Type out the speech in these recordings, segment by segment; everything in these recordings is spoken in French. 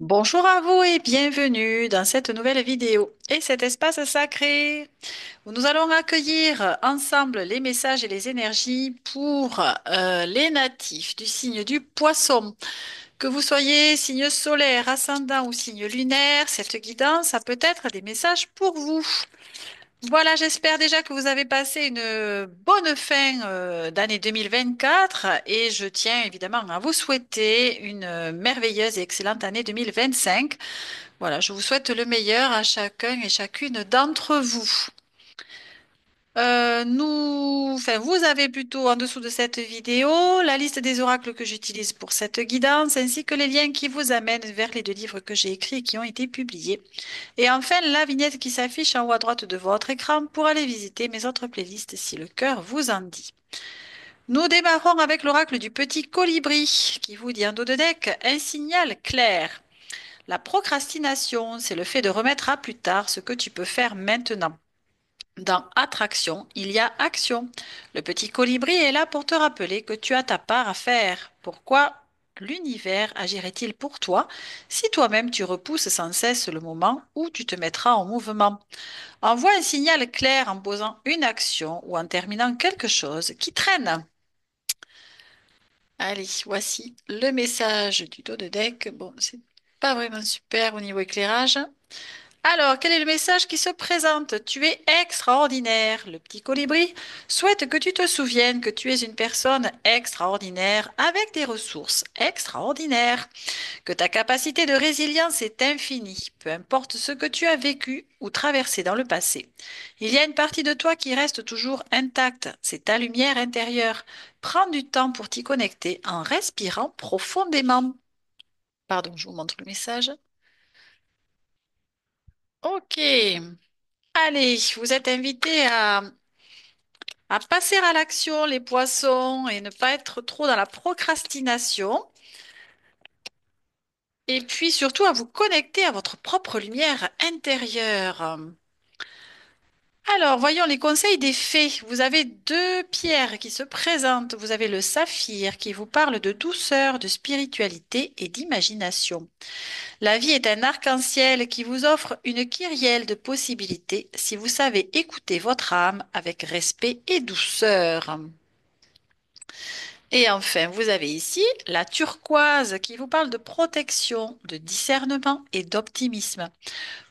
Bonjour à vous et bienvenue dans cette nouvelle vidéo et cet espace sacré où nous allons accueillir ensemble les messages et les énergies pour les natifs du signe du poisson. Que vous soyez signe solaire, ascendant ou signe lunaire, cette guidance a peut-être des messages pour vous. Voilà, j'espère déjà que vous avez passé une bonne fin d'année 2024 et je tiens évidemment à vous souhaiter une merveilleuse et excellente année 2025. Voilà, je vous souhaite le meilleur à chacun et chacune d'entre vous. Vous avez plutôt en dessous de cette vidéo la liste des oracles que j'utilise pour cette guidance ainsi que les liens qui vous amènent vers les deux livres que j'ai écrits et qui ont été publiés. Et enfin, la vignette qui s'affiche en haut à droite de votre écran pour aller visiter mes autres playlists si le cœur vous en dit. Nous démarrons avec l'oracle du petit colibri qui vous dit en dos de deck un signal clair. La procrastination, c'est le fait de remettre à plus tard ce que tu peux faire maintenant. Dans attraction, il y a action. Le petit colibri est là pour te rappeler que tu as ta part à faire. Pourquoi l'univers agirait-il pour toi si toi-même tu repousses sans cesse le moment où tu te mettras en mouvement? Envoie un signal clair en posant une action ou en terminant quelque chose qui traîne. Allez, voici le message du dos de deck. Bon, c'est pas vraiment super au niveau éclairage. Alors, quel est le message qui se présente? Tu es extraordinaire. Le petit colibri souhaite que tu te souviennes que tu es une personne extraordinaire avec des ressources extraordinaires, que ta capacité de résilience est infinie, peu importe ce que tu as vécu ou traversé dans le passé. Il y a une partie de toi qui reste toujours intacte, c'est ta lumière intérieure. Prends du temps pour t'y connecter en respirant profondément. Pardon, je vous montre le message. Ok. Allez, vous êtes invités à passer à l'action, les poissons, et ne pas être trop dans la procrastination. Et puis surtout à vous connecter à votre propre lumière intérieure. Alors, voyons les conseils des fées. Vous avez deux pierres qui se présentent. Vous avez le saphir qui vous parle de douceur, de spiritualité et d'imagination. La vie est un arc-en-ciel qui vous offre une kyrielle de possibilités si vous savez écouter votre âme avec respect et douceur. Et enfin, vous avez ici la turquoise qui vous parle de protection, de discernement et d'optimisme.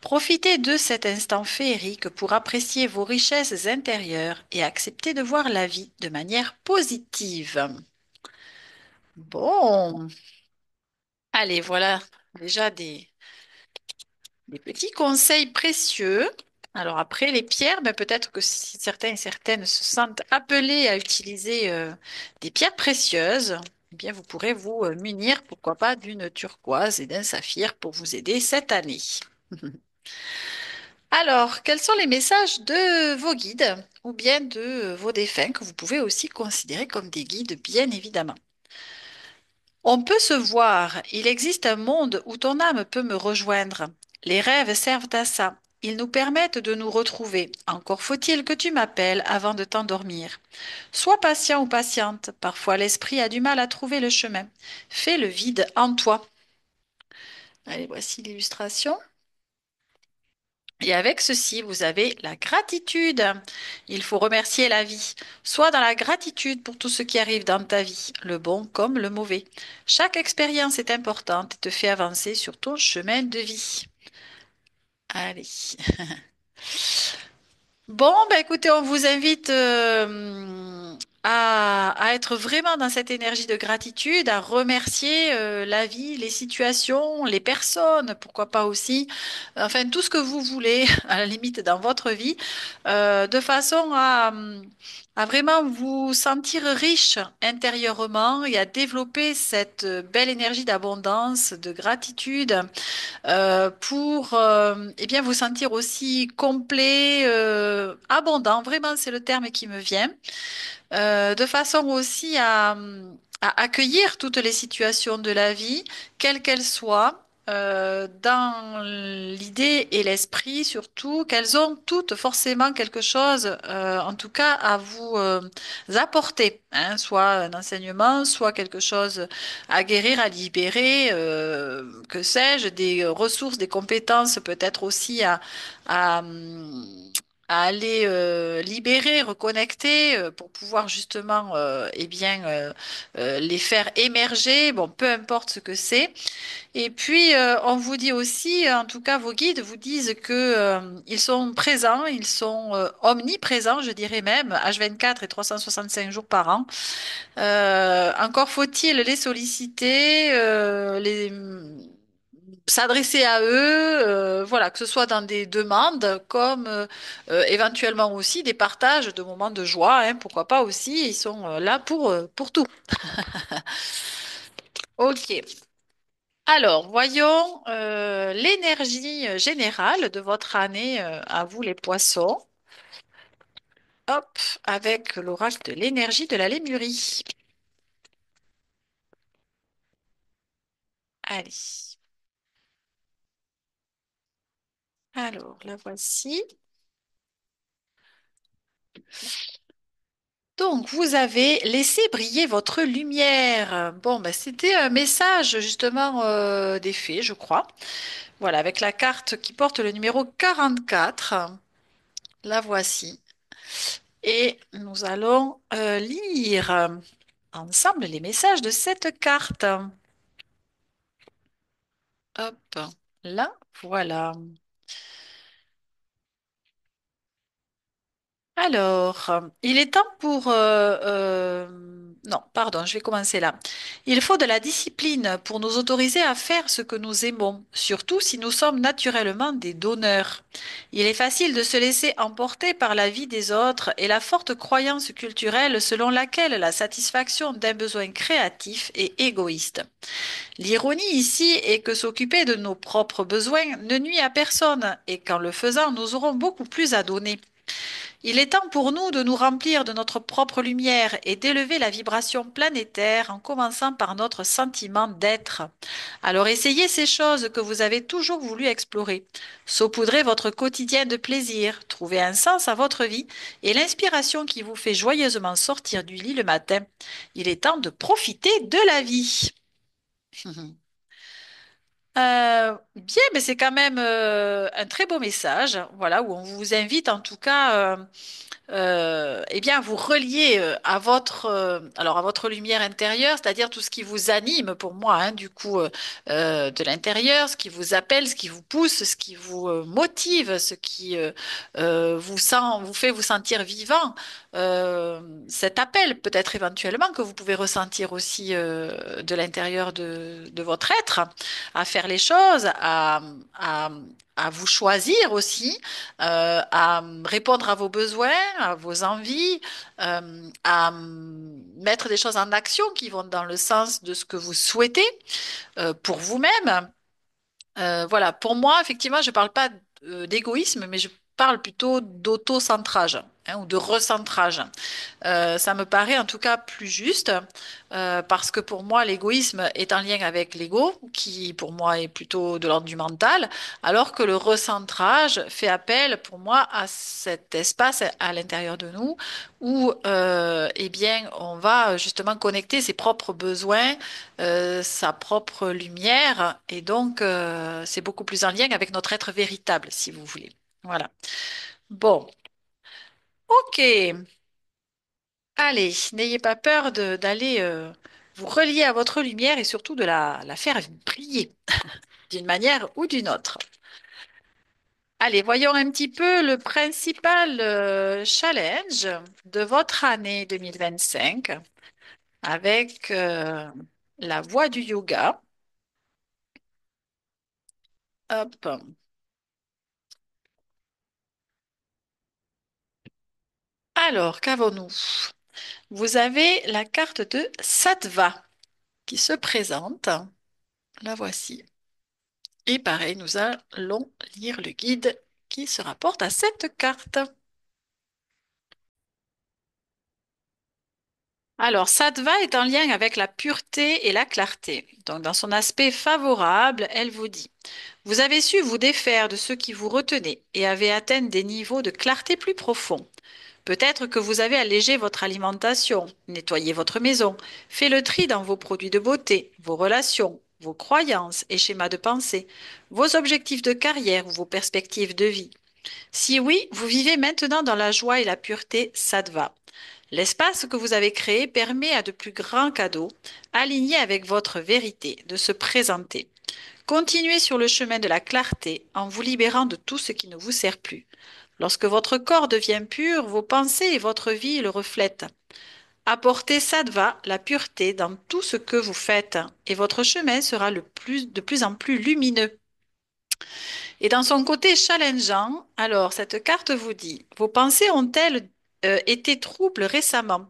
Profitez de cet instant féerique pour apprécier vos richesses intérieures et accepter de voir la vie de manière positive. Bon, allez, voilà déjà des petits conseils précieux. Alors après, les pierres, ben peut-être que si certains et certaines se sentent appelés à utiliser des pierres précieuses, eh bien vous pourrez vous munir, pourquoi pas, d'une turquoise et d'un saphir pour vous aider cette année. Alors, quels sont les messages de vos guides ou bien de vos défunts que vous pouvez aussi considérer comme des guides, bien évidemment? On peut se voir. Il existe un monde où ton âme peut me rejoindre. Les rêves servent à ça. Ils nous permettent de nous retrouver. Encore faut-il que tu m'appelles avant de t'endormir. Sois patient ou patiente. Parfois l'esprit a du mal à trouver le chemin. Fais le vide en toi. Allez, voici l'illustration. Et avec ceci, vous avez la gratitude. Il faut remercier la vie. Sois dans la gratitude pour tout ce qui arrive dans ta vie, le bon comme le mauvais. Chaque expérience est importante et te fait avancer sur ton chemin de vie. Allez. Bon, ben écoutez, on vous invite à être vraiment dans cette énergie de gratitude, à remercier la vie, les situations, les personnes, pourquoi pas aussi, enfin tout ce que vous voulez, à la limite dans votre vie, de façon à vraiment vous sentir riche intérieurement et à développer cette belle énergie d'abondance, de gratitude pour eh bien vous sentir aussi complet, abondant. Vraiment, c'est le terme qui me vient. De façon aussi à accueillir toutes les situations de la vie, quelles qu'elles soient. dans l'idée et l'esprit surtout qu'elles ont toutes forcément quelque chose, en tout cas, à vous apporter, hein, soit un enseignement, soit quelque chose à guérir, à libérer, que sais-je, des ressources, des compétences, peut-être aussi à, hum, à aller libérer, reconnecter pour pouvoir justement eh bien, les faire émerger, bon, peu importe ce que c'est. Et puis, on vous dit aussi, en tout cas, vos guides vous disent que, ils sont présents, ils sont omniprésents, je dirais même, H24 et 365 jours par an. Encore faut-il les solliciter, s'adresser à eux, voilà, que ce soit dans des demandes comme éventuellement aussi des partages de moments de joie, hein, pourquoi pas aussi, ils sont là pour tout. Ok. Alors, voyons l'énergie générale de votre année à vous les poissons. Hop, avec l'oracle de l'énergie de la Lémurie. Allez, alors la voici. Donc, vous avez laissé briller votre lumière. Bon, ben, c'était un message justement des fées, je crois. Voilà, avec la carte qui porte le numéro 44. La voici. Et nous allons lire ensemble les messages de cette carte. Hop, là, voilà. Alors, il est temps pour... non, pardon, je vais commencer là. Il faut de la discipline pour nous autoriser à faire ce que nous aimons, surtout si nous sommes naturellement des donneurs. Il est facile de se laisser emporter par la vie des autres et la forte croyance culturelle selon laquelle la satisfaction d'un besoin créatif est égoïste. L'ironie ici est que s'occuper de nos propres besoins ne nuit à personne et qu'en le faisant, nous aurons beaucoup plus à donner. Il est temps pour nous de nous remplir de notre propre lumière et d'élever la vibration planétaire en commençant par notre sentiment d'être. Alors essayez ces choses que vous avez toujours voulu explorer. Saupoudrez votre quotidien de plaisir, trouvez un sens à votre vie et l'inspiration qui vous fait joyeusement sortir du lit le matin. Il est temps de profiter de la vie. Bien, mais c'est quand même un très beau message, voilà, où on vous invite en tout cas eh bien, vous reliez à votre, alors à votre lumière intérieure, c'est-à-dire tout ce qui vous anime pour moi, hein, du coup, de l'intérieur, ce qui vous appelle, ce qui vous pousse, ce qui vous motive, ce qui vous fait vous sentir vivant. Euh, Cet appel, peut-être éventuellement, que vous pouvez ressentir aussi de l'intérieur de votre être, à faire les choses, à, à vous choisir aussi à répondre à vos besoins, à vos envies, à mettre des choses en action qui vont dans le sens de ce que vous souhaitez pour vous-même. Voilà, pour moi, effectivement, je ne parle pas d'égoïsme, mais je parle plutôt d'autocentrage, hein, ou de recentrage. Ça me paraît en tout cas plus juste parce que pour moi, l'égoïsme est en lien avec l'ego, qui pour moi est plutôt de l'ordre du mental, alors que le recentrage fait appel pour moi à cet espace à l'intérieur de nous où eh bien, on va justement connecter ses propres besoins, sa propre lumière, et donc c'est beaucoup plus en lien avec notre être véritable, si vous voulez. Voilà. Bon, ok. Allez, n'ayez pas peur d'aller vous relier à votre lumière et surtout de la faire briller d'une manière ou d'une autre. Allez, voyons un petit peu le principal challenge de votre année 2025 avec la voie du yoga. Hop. Alors, qu'avons-nous? Vous avez la carte de Sattva qui se présente. La voici. Et pareil, nous allons lire le guide qui se rapporte à cette carte. Alors, sattva est en lien avec la pureté et la clarté. Donc, dans son aspect favorable, elle vous dit, vous avez su vous défaire de ce qui vous retenait et avez atteint des niveaux de clarté plus profonds. Peut-être que vous avez allégé votre alimentation, nettoyé votre maison, fait le tri dans vos produits de beauté, vos relations, vos croyances et schémas de pensée, vos objectifs de carrière ou vos perspectives de vie. Si oui, vous vivez maintenant dans la joie et la pureté sattva. L'espace que vous avez créé permet à de plus grands cadeaux, alignés avec votre vérité, de se présenter. Continuez sur le chemin de la clarté en vous libérant de tout ce qui ne vous sert plus. Lorsque votre corps devient pur, vos pensées et votre vie le reflètent. Apportez sattva, la pureté, dans tout ce que vous faites, et votre chemin sera de plus en plus lumineux. Et dans son côté challengeant, alors cette carte vous dit, vos pensées ont-elles été troubles récemment?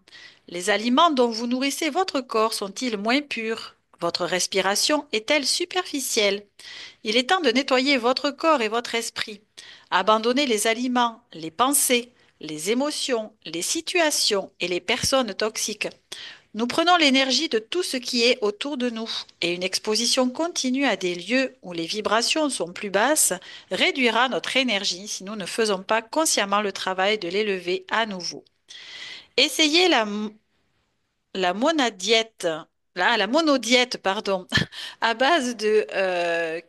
Les aliments dont vous nourrissez votre corps sont-ils moins purs? Votre respiration est-elle superficielle? Il est temps de nettoyer votre corps et votre esprit. Abandonnez les aliments, les pensées, les émotions, les situations et les personnes toxiques. Nous prenons l'énergie de tout ce qui est autour de nous et une exposition continue à des lieux où les vibrations sont plus basses réduira notre énergie si nous ne faisons pas consciemment le travail de l'élever à nouveau. Essayez la monadiète, la monodiète, pardon, à base de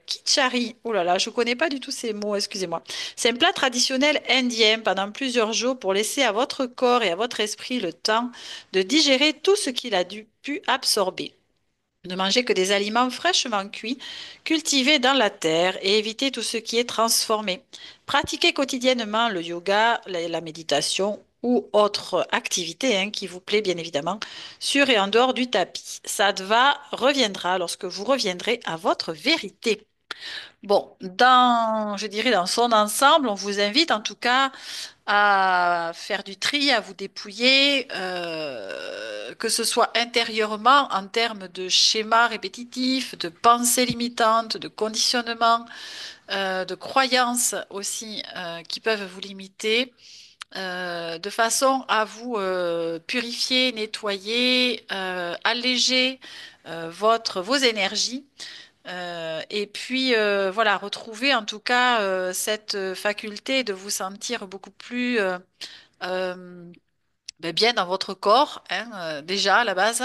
kichari. Oh là là, je ne connais pas du tout ces mots, excusez-moi. C'est un plat traditionnel indien pendant plusieurs jours pour laisser à votre corps et à votre esprit le temps de digérer tout ce qu'il a pu absorber. Ne mangez que des aliments fraîchement cuits, cultivés dans la terre et évitez tout ce qui est transformé. Pratiquez quotidiennement le yoga, la méditation ou autre activité qui vous plaît bien évidemment, sur et en dehors du tapis. Sattva reviendra lorsque vous reviendrez à votre vérité. Bon, je dirais dans son ensemble, on vous invite en tout cas à faire du tri, à vous dépouiller, que ce soit intérieurement en termes de schémas répétitifs, de pensées limitantes, de conditionnements, de croyances aussi qui peuvent vous limiter, de façon à vous purifier, nettoyer, alléger vos énergies. Et puis voilà, retrouver en tout cas cette faculté de vous sentir beaucoup plus euh, bien dans votre corps, déjà à la base,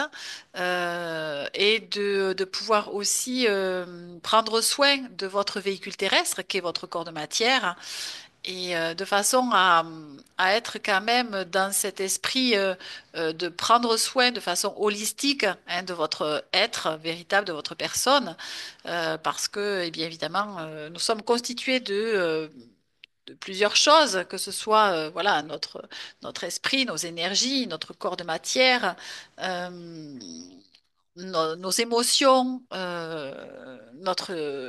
et de pouvoir aussi prendre soin de votre véhicule terrestre, qui est votre corps de matière, et de façon à être quand même dans cet esprit de prendre soin de façon holistique de votre être véritable, de votre personne, parce que, eh bien évidemment, nous sommes constitués de plusieurs choses, que ce soit voilà notre esprit, nos énergies, notre corps de matière, nos émotions,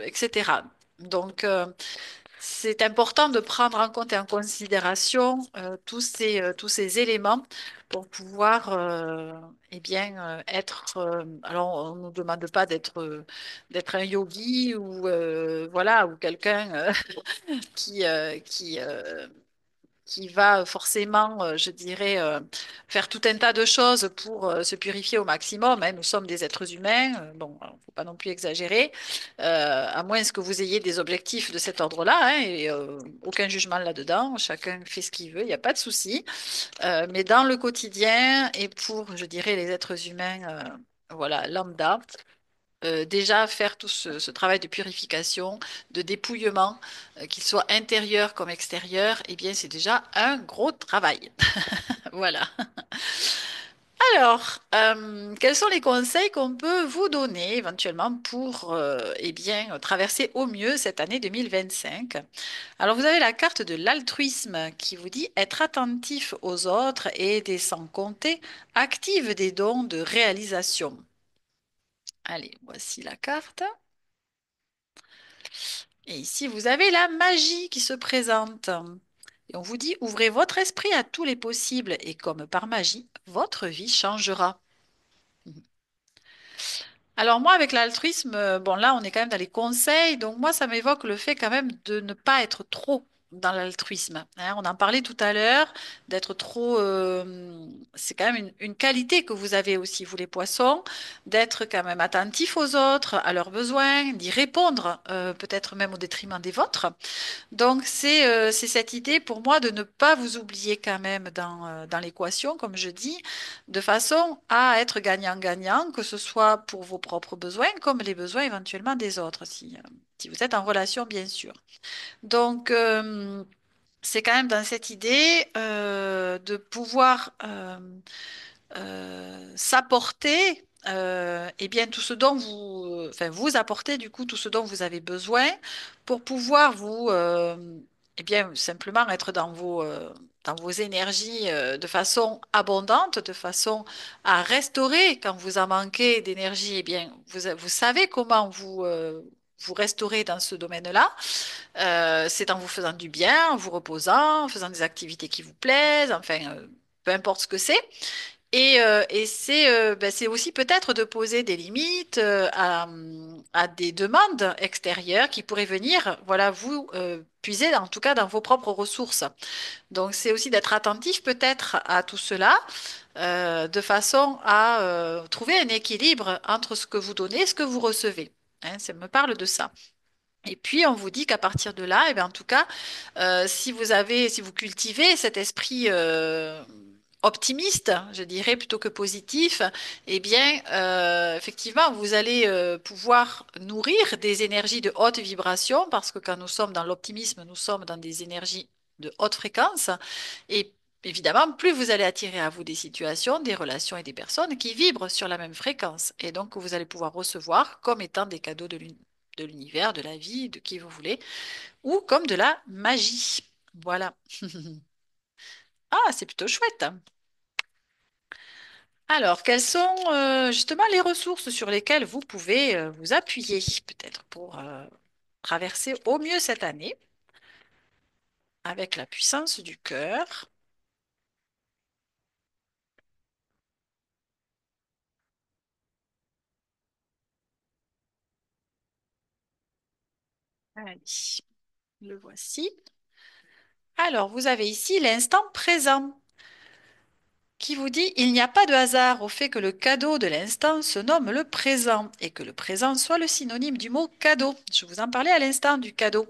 etc. Donc c'est important de prendre en compte et en considération tous ces éléments pour pouvoir eh bien être. Alors, on ne nous demande pas d'être un yogi ou voilà ou quelqu'un qui qui va forcément, je dirais, faire tout un tas de choses pour se purifier au maximum, hein. Nous sommes des êtres humains, bon, il ne faut pas non plus exagérer, à moins que vous ayez des objectifs de cet ordre-là, hein, et aucun jugement là-dedans, chacun fait ce qu'il veut, il n'y a pas de souci. Mais dans le quotidien et pour, je dirais, les êtres humains, voilà, lambda, déjà faire tout ce travail de purification, de dépouillement, qu'il soit intérieur comme extérieur, eh bien, c'est déjà un gros travail. Voilà. Alors, quels sont les conseils qu'on peut vous donner éventuellement pour eh bien, traverser au mieux cette année 2025? Alors, vous avez la carte de l'altruisme qui vous dit être attentif aux autres et aider sans compter, active des dons de réalisation. Allez, voici la carte. Et ici, vous avez la magie qui se présente. Et on vous dit, ouvrez votre esprit à tous les possibles et comme par magie, votre vie changera. Alors moi, avec l'altruisme, bon là, on est quand même dans les conseils, donc moi, ça m'évoque le fait quand même de ne pas être trop. dans l'altruisme, hein. On en parlait tout à l'heure, d'être trop... c'est quand même une qualité que vous avez aussi, vous les poissons, d'être quand même attentif aux autres, à leurs besoins, d'y répondre, peut-être même au détriment des vôtres. Donc, c'est cette idée pour moi de ne pas vous oublier quand même dans l'équation, comme je dis, de façon à être gagnant-gagnant, que ce soit pour vos propres besoins comme les besoins éventuellement des autres, si vous êtes en relation, bien sûr. Donc, c'est quand même dans cette idée de pouvoir s'apporter eh bien tout ce dont enfin vous apporter du coup tout ce dont vous avez besoin pour pouvoir vous eh bien simplement être dans vos énergies de façon abondante, de façon à restaurer quand vous en manquez d'énergie. Eh bien vous savez comment vous restaurer dans ce domaine-là. C'est en vous faisant du bien, en vous reposant, en faisant des activités qui vous plaisent, enfin peu importe ce que c'est. Et c'est aussi peut-être de poser des limites à des demandes extérieures qui pourraient venir, voilà, vous puiser en tout cas dans vos propres ressources. Donc c'est aussi d'être attentif peut-être à tout cela, de façon à trouver un équilibre entre ce que vous donnez et ce que vous recevez. Hein, ça me parle de ça. Et puis, on vous dit qu'à partir de là, eh bien, en tout cas, si vous cultivez cet esprit optimiste, je dirais, plutôt que positif, eh bien, effectivement, vous allez pouvoir nourrir des énergies de haute vibration, parce que quand nous sommes dans l'optimisme, nous sommes dans des énergies de haute fréquence. Et évidemment, plus vous allez attirer à vous des situations, des relations et des personnes qui vibrent sur la même fréquence. Et donc, vous allez pouvoir recevoir comme étant des cadeaux de l'univers, de la vie, de qui vous voulez, ou comme de la magie. Voilà. Ah, c'est plutôt chouette. Alors, quelles sont justement les ressources sur lesquelles vous pouvez vous appuyer, peut-être pour traverser au mieux cette année avec la puissance du cœur? Allez, le voici. Alors, vous avez ici l'instant présent, qui vous dit il n'y a pas de hasard au fait que le cadeau de l'instant se nomme le présent et que le présent soit le synonyme du mot cadeau. Je vous en parlais à l'instant du cadeau.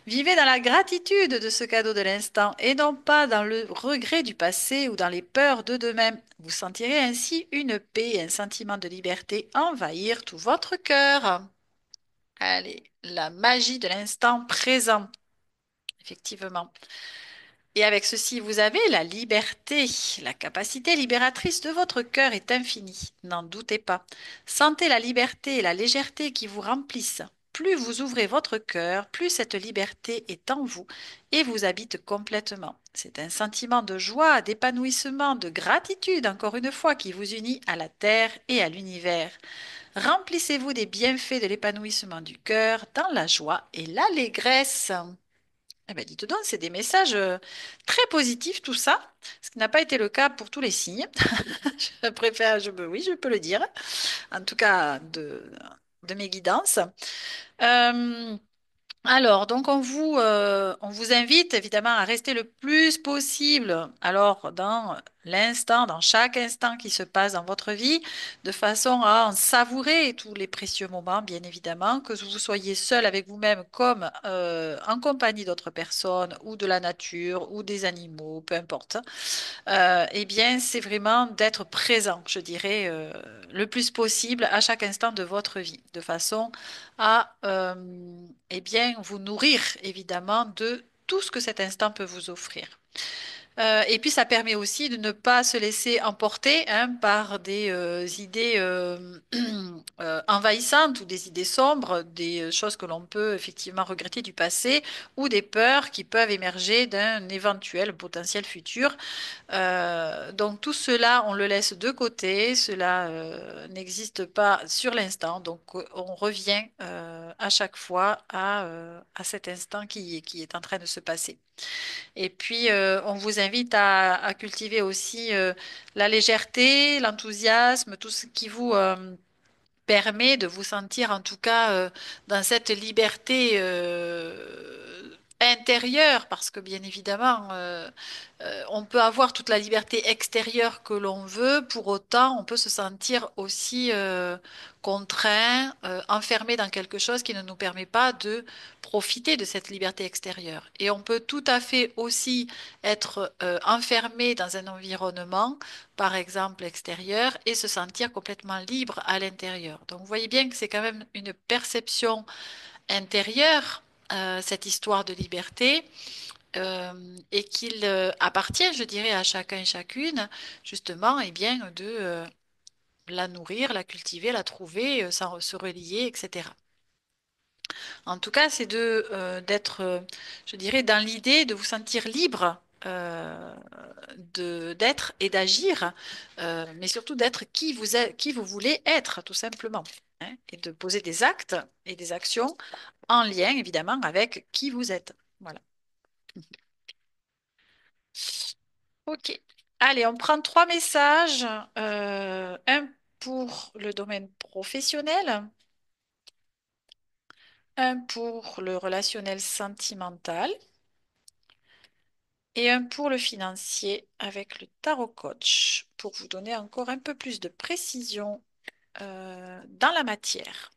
Vivez dans la gratitude de ce cadeau de l'instant et non pas dans le regret du passé ou dans les peurs de demain. Vous sentirez ainsi une paix et un sentiment de liberté envahir tout votre cœur. Allez, la magie de l'instant présent, effectivement. Et avec ceci, vous avez la liberté. La capacité libératrice de votre cœur est infinie, n'en doutez pas. Sentez la liberté et la légèreté qui vous remplissent. Plus vous ouvrez votre cœur, plus cette liberté est en vous et vous habite complètement. C'est un sentiment de joie, d'épanouissement, de gratitude, encore une fois, qui vous unit à la terre et à l'univers. Remplissez-vous des bienfaits de l'épanouissement du cœur dans la joie et l'allégresse. Eh ben, dites donc, c'est des messages très positifs, tout ça, ce qui n'a pas été le cas pour tous les signes. Je préfère, oui, je peux le dire, en tout cas de mes guidances. Euh, alors, donc on vous invite évidemment à rester le plus possible, alors dans l'instant, dans chaque instant qui se passe dans votre vie, de façon à en savourer tous les précieux moments, bien évidemment, que vous soyez seul avec vous-même comme en compagnie d'autres personnes ou de la nature ou des animaux, peu importe. Eh bien, c'est vraiment d'être présent, je dirais, le plus possible à chaque instant de votre vie, de façon à, eh bien, vous nourrir évidemment de tout ce que cet instant peut vous offrir. Et puis, ça permet aussi de ne pas se laisser emporter hein, par des idées envahissantes ou des idées sombres, des choses que l'on peut effectivement regretter du passé ou des peurs qui peuvent émerger d'un éventuel potentiel futur. Donc tout cela, on le laisse de côté, cela n'existe pas sur l'instant, donc on revient à chaque fois à cet instant qui est en train de se passer. Et puis on vous invite à cultiver aussi la légèreté, l'enthousiasme, tout ce qui vous permet de vous sentir en tout cas dans cette liberté intérieure, parce que bien évidemment, on peut avoir toute la liberté extérieure que l'on veut, pour autant, on peut se sentir aussi contraint, enfermé dans quelque chose qui ne nous permet pas de profiter de cette liberté extérieure. Et on peut tout à fait aussi être enfermé dans un environnement, par exemple extérieur, et se sentir complètement libre à l'intérieur. Donc, vous voyez bien que c'est quand même une perception intérieure, cette histoire de liberté, et qu'il appartient, je dirais, à chacun et chacune, justement, et bien, de la nourrir, la cultiver, la trouver, se relier, etc. En tout cas, c'est d'être, je dirais, dans l'idée de vous sentir libre. D'être et d'agir, mais surtout d'être qui vous voulez être, tout simplement, hein, et de poser des actes et des actions en lien, évidemment, avec qui vous êtes. Voilà. OK. Allez, on prend trois messages. Un pour le domaine professionnel, un pour le relationnel sentimental et un pour le financier avec le tarot coach pour vous donner encore un peu plus de précision dans la matière.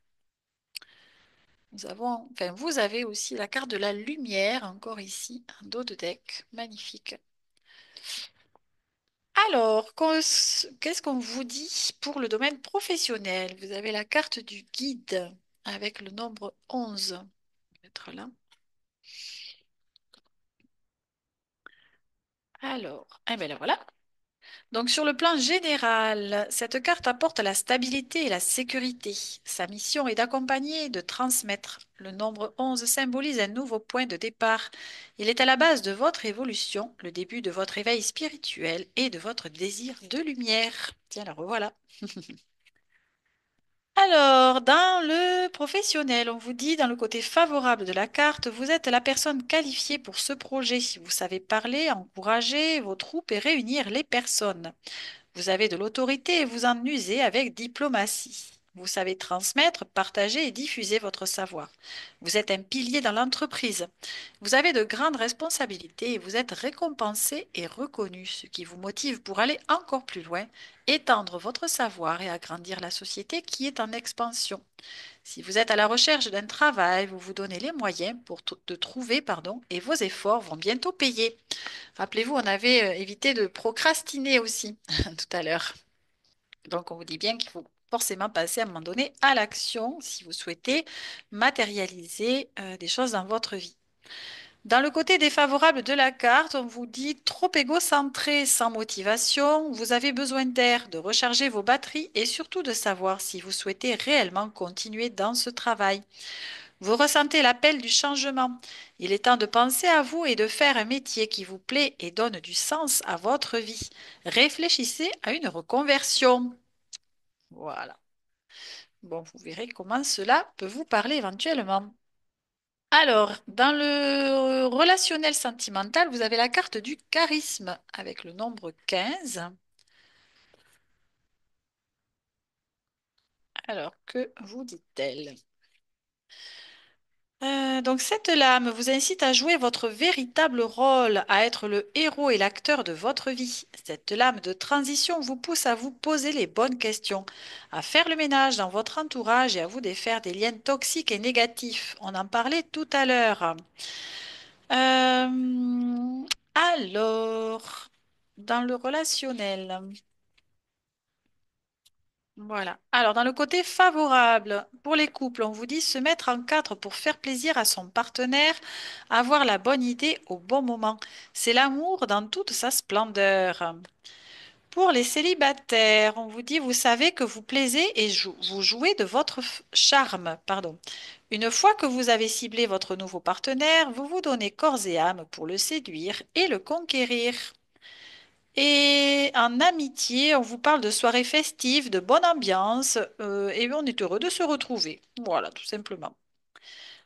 Enfin, vous avez aussi la carte de la lumière encore ici, un dos de deck magnifique. Alors, qu'est-ce qu'on vous dit pour le domaine professionnel? Vous avez la carte du guide avec le nombre 11. Je vais mettre là. Alors, eh bien là, voilà. Donc, sur le plan général, cette carte apporte la stabilité et la sécurité. Sa mission est d'accompagner et de transmettre. Le nombre 11 symbolise un nouveau point de départ. Il est à la base de votre évolution, le début de votre éveil spirituel et de votre désir de lumière. Tiens, la revoilà. Alors, dans le professionnel, on vous dit dans le côté favorable de la carte, vous êtes la personne qualifiée pour ce projet. Vous savez parler, encourager vos troupes et réunir les personnes. Vous avez de l'autorité et vous en usez avec diplomatie. Vous savez transmettre, partager et diffuser votre savoir. Vous êtes un pilier dans l'entreprise. Vous avez de grandes responsabilités et vous êtes récompensé et reconnu, ce qui vous motive pour aller encore plus loin, étendre votre savoir et agrandir la société qui est en expansion. Si vous êtes à la recherche d'un travail, vous vous donnez les moyens de trouver, pardon, et vos efforts vont bientôt payer. Rappelez-vous, on avait évité de procrastiner aussi tout à l'heure. Donc, on vous dit bien qu'il faut forcément passer à un moment donné à l'action si vous souhaitez matérialiser des choses dans votre vie. Dans le côté défavorable de la carte, on vous dit trop égocentré, sans motivation, vous avez besoin d'air, de recharger vos batteries et surtout de savoir si vous souhaitez réellement continuer dans ce travail. Vous ressentez l'appel du changement. Il est temps de penser à vous et de faire un métier qui vous plaît et donne du sens à votre vie. Réfléchissez à une reconversion. Voilà. Bon, vous verrez comment cela peut vous parler éventuellement. Alors, dans le relationnel sentimental, vous avez la carte du charisme avec le nombre 15. Alors, que vous dit-elle? Donc, cette lame vous incite à jouer votre véritable rôle, à être le héros et l'acteur de votre vie. Cette lame de transition vous pousse à vous poser les bonnes questions, à faire le ménage dans votre entourage et à vous défaire des liens toxiques et négatifs. On en parlait tout à l'heure. Alors, dans le relationnel, voilà. Alors, dans le côté favorable, pour les couples, on vous dit se mettre en quatre pour faire plaisir à son partenaire, avoir la bonne idée au bon moment. C'est l'amour dans toute sa splendeur. Pour les célibataires, on vous dit vous savez que vous plaisez et vous jouez de votre charme, pardon. Une fois que vous avez ciblé votre nouveau partenaire, vous vous donnez corps et âme pour le séduire et le conquérir. Et en amitié, on vous parle de soirées festives, de bonne ambiance, et on est heureux de se retrouver. Voilà, tout simplement.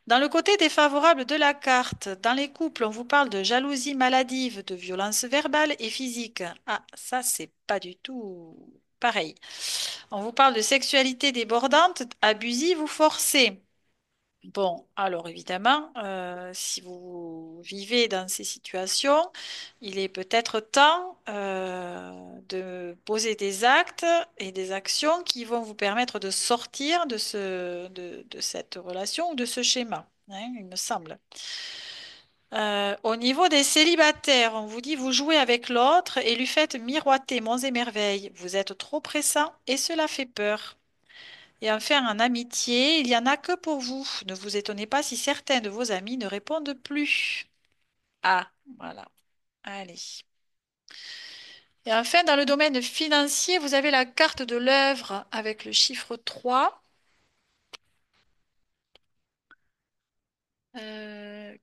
Dans le côté défavorable de la carte, dans les couples, on vous parle de jalousie maladive, de violence verbale et physique. Ah, ça, c'est pas du tout pareil. On vous parle de sexualité débordante, abusive ou forcée. Bon, alors évidemment, si vous vivez dans ces situations, il est peut-être temps de poser des actes et des actions qui vont vous permettre de sortir de cette relation ou de ce schéma, hein, il me semble. Au niveau des célibataires, on vous dit vous jouez avec l'autre et lui faites miroiter monts et merveilles. Vous êtes trop pressant et cela fait peur. Et enfin, en amitié, il n'y en a que pour vous. Ne vous étonnez pas si certains de vos amis ne répondent plus. Ah, voilà. Allez. Et enfin, dans le domaine financier, vous avez la carte de l'œuvre avec le chiffre 3,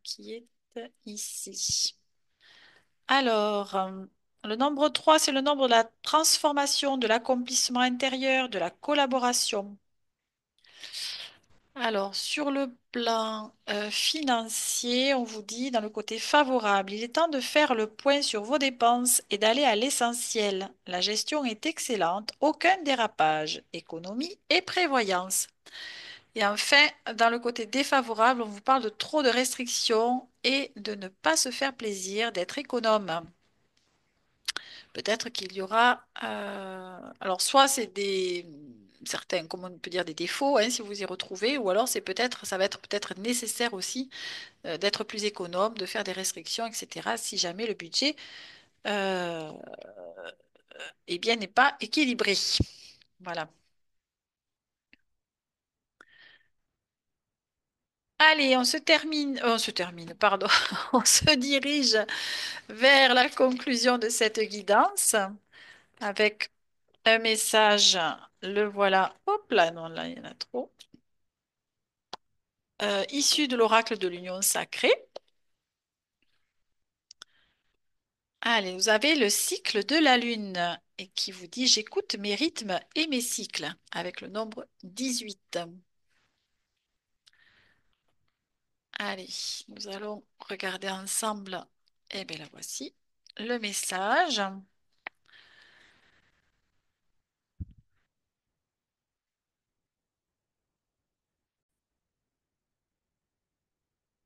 qui est ici. Alors, le nombre 3, c'est le nombre de la transformation, de l'accomplissement intérieur, de la collaboration. Alors, sur le plan financier, on vous dit dans le côté favorable, il est temps de faire le point sur vos dépenses et d'aller à l'essentiel. La gestion est excellente, aucun dérapage, économie et prévoyance. Et enfin, dans le côté défavorable, on vous parle de trop de restrictions et de ne pas se faire plaisir, d'être économe. Peut-être qu'il y aura, alors soit c'est des certains, comment on peut dire, des défauts, hein, si vous y retrouvez, ou alors c'est peut-être, ça va être peut-être nécessaire aussi d'être plus économe, de faire des restrictions, etc. Si jamais le budget, euh, eh bien, n'est pas équilibré. Voilà. Allez, on se termine, pardon, on se dirige vers la conclusion de cette guidance avec un message. Le voilà. Hop là, non, là, il y en a trop. Issu de l'oracle de l'Union sacrée. Allez, vous avez le cycle de la Lune et qui vous dit j'écoute mes rythmes et mes cycles avec le nombre 18. Allez, nous allons regarder ensemble. Eh bien, la voici. Le message.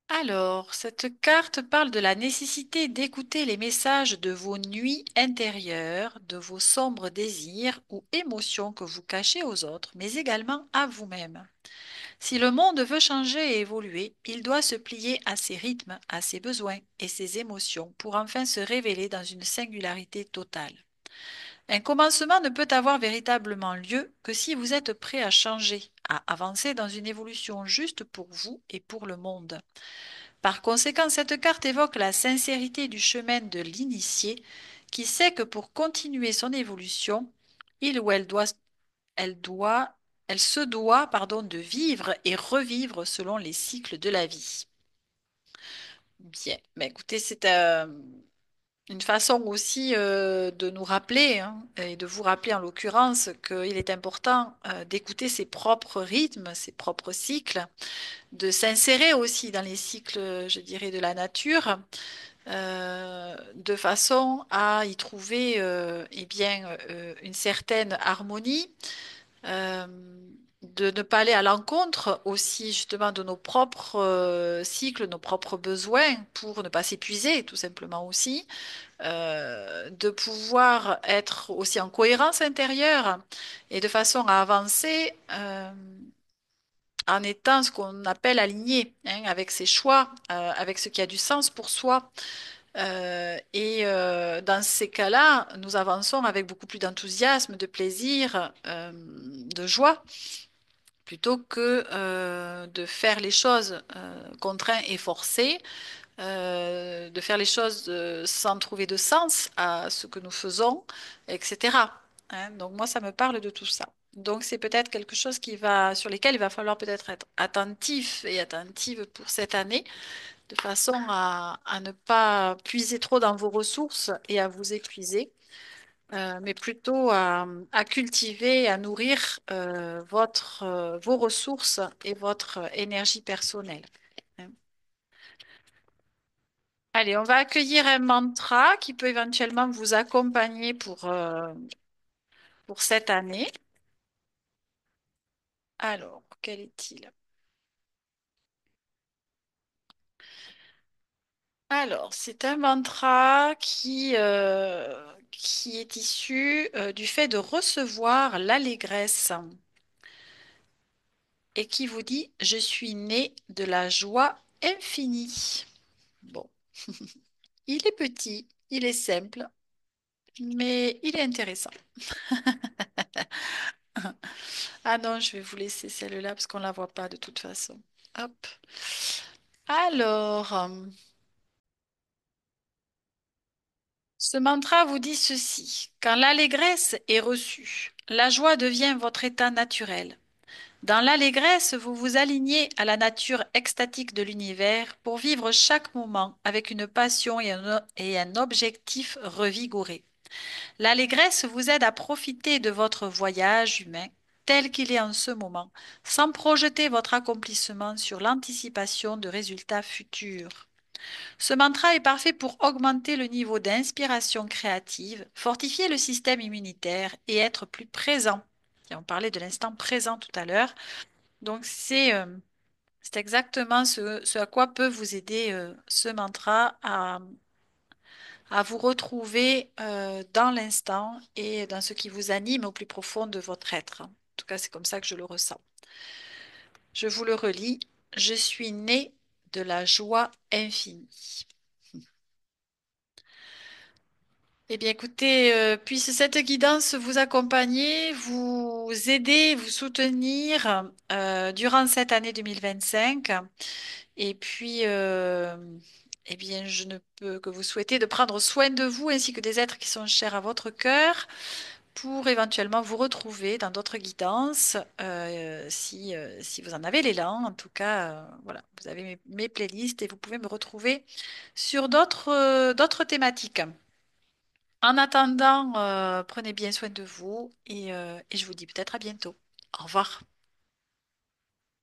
Alors, cette carte parle de la nécessité d'écouter les messages de vos nuits intérieures, de vos sombres désirs ou émotions que vous cachez aux autres, mais également à vous-même. Si le monde veut changer et évoluer, il doit se plier à ses rythmes, à ses besoins et ses émotions pour enfin se révéler dans une singularité totale. Un commencement ne peut avoir véritablement lieu que si vous êtes prêt à changer, à avancer dans une évolution juste pour vous et pour le monde. Par conséquent, cette carte évoque la sincérité du chemin de l'initié qui sait que pour continuer son évolution, il ou elle doit, elle se doit, pardon, de vivre et revivre selon les cycles de la vie. Bien, mais écoutez, c'est une façon aussi de nous rappeler, hein, et de vous rappeler en l'occurrence, qu'il est important d'écouter ses propres rythmes, ses propres cycles, de s'insérer aussi dans les cycles, je dirais, de la nature, de façon à y trouver eh bien, une certaine harmonie, euh, de ne pas aller à l'encontre aussi justement de nos propres cycles, nos propres besoins pour ne pas s'épuiser tout simplement aussi, de pouvoir être aussi en cohérence intérieure et de façon à avancer en étant ce qu'on appelle aligné, hein, avec ses choix, avec ce qui a du sens pour soi. Dans ces cas-là, nous avançons avec beaucoup plus d'enthousiasme, de plaisir, de joie, plutôt que de faire les choses contraints et forcés, de faire les choses sans trouver de sens à ce que nous faisons, etc. Hein, donc moi, ça me parle de tout ça. Donc c'est peut-être quelque chose sur lesquels il va falloir peut-être être attentif et attentive pour cette année de façon à ne pas puiser trop dans vos ressources et à vous épuiser, mais plutôt à cultiver, à nourrir vos ressources et votre énergie personnelle. Allez, on va accueillir un mantra qui peut éventuellement vous accompagner pour cette année. Alors, quel est-il? Alors, c'est un mantra qui est issu du fait de recevoir l'allégresse et qui vous dit, je suis né de la joie infinie. Bon, il est petit, il est simple, mais il est intéressant. Ah non, je vais vous laisser celle-là parce qu'on ne la voit pas de toute façon. Hop. Alors, ce mantra vous dit ceci. Quand l'allégresse est reçue, la joie devient votre état naturel. Dans l'allégresse, vous vous alignez à la nature extatique de l'univers pour vivre chaque moment avec une passion et un objectif revigoré. L'allégresse vous aide à profiter de votre voyage humain tel qu'il est en ce moment, sans projeter votre accomplissement sur l'anticipation de résultats futurs. Ce mantra est parfait pour augmenter le niveau d'inspiration créative, fortifier le système immunitaire et être plus présent. Et on parlait de l'instant présent tout à l'heure. Donc c'est exactement ce à quoi peut vous aider ce mantra à vous retrouver dans l'instant et dans ce qui vous anime au plus profond de votre être. En tout cas, c'est comme ça que je le ressens. Je vous le relis. Je suis né de la joie infinie. Eh bien, écoutez, puisse cette guidance vous accompagner, vous aider, vous soutenir durant cette année 2025. Et puis, eh bien, je ne peux que vous souhaiter de prendre soin de vous ainsi que des êtres qui sont chers à votre cœur pour éventuellement vous retrouver dans d'autres guidances si vous en avez l'élan. En tout cas, voilà, vous avez mes playlists et vous pouvez me retrouver sur d'autres thématiques. En attendant, prenez bien soin de vous et je vous dis peut-être à bientôt. Au revoir.